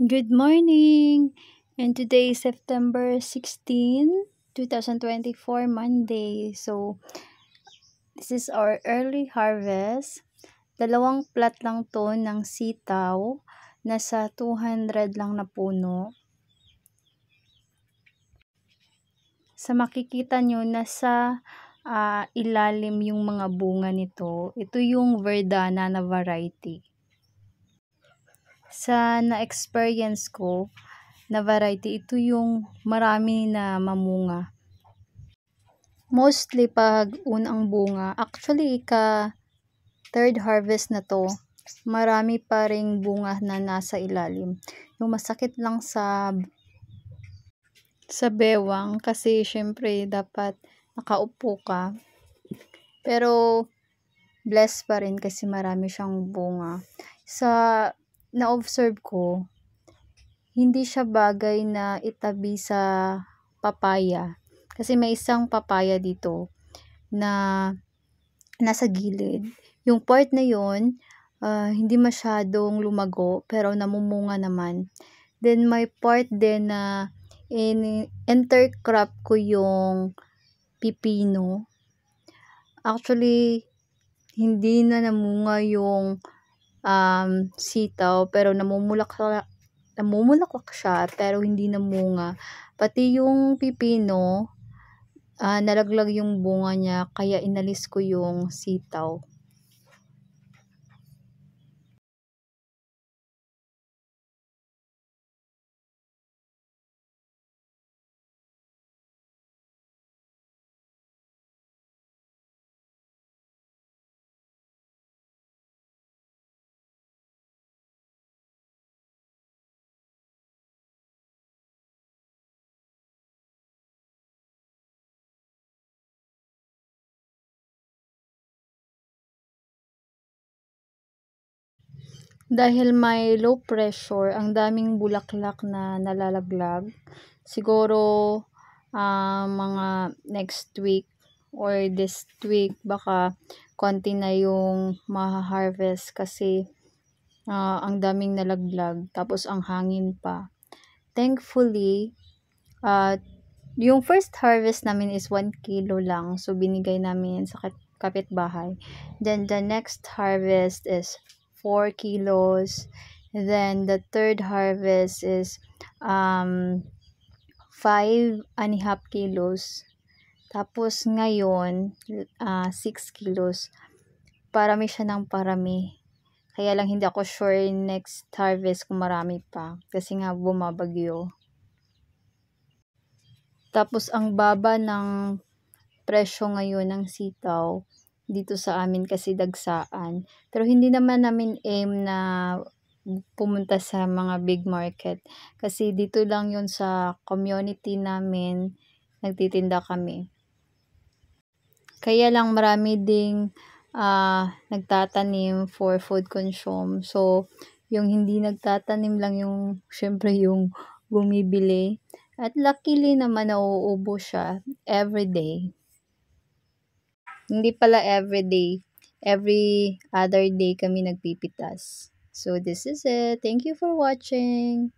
Good morning! And today is September 16, 2024, Monday. So, this is our early harvest. Dalawang plat lang to ng sitaw. Nasa 200 lang na puno. Sa makikita nyo, nasa ilalim yung mga bunga nito. Ito yung Verdana na variety. Sa na-experience ko na variety, ito yung marami na mamunga. Mostly pag unang bunga, actually third harvest na to, marami pa ring bunga na nasa ilalim. Yung masakit lang sa bewang kasi syempre dapat nakaupo ka. Pero blessed pa rin kasi marami siyang bunga. Sa na-observe ko, hindi siya bagay na itabi sa papaya. Kasi may isang papaya dito na nasa gilid. Yung part na yon, hindi masyadong lumago pero namumunga naman. Then may part din na intercrop ko yung pipino. Actually, hindi na namunga yung sitaw pero namumulaklak siya pero hindi namunga. Pati yung pipino, nalaglag yung bunga niya kaya inalis ko yung sitaw. Dahil may low pressure, ang daming bulaklak na nalalaglag. Siguro mga next week or this week baka konti na yung ma-harvest kasi ang daming nalaglag tapos ang hangin pa. Thankfully, yung first harvest namin is 1 kilo lang. So, binigay namin sa kapitbahay. Then, the next harvest is 4 kilos. Then, the third harvest is 5.5 kilos. Tapos, ngayon, 6 kilos. Parami siya ng parami. Kaya lang hindi ako sure next harvest kung marami pa. Kasi nga bumabagyo. Tapos ang baba ng presyo ngayon ng sitaw dito sa amin kasi dagsaan. Pero hindi naman namin aim na pumunta sa mga big market. Kasi dito lang yun sa community namin, nagtitinda kami. Kaya lang marami ding nagtatanim for food consume. So, yung hindi nagtatanim lang yung, syempre yung bumibili. At luckily naman nauubo siya everyday. Hindi pala everyday. Every other day kami nagpipitas. So, this is it. Thank you for watching.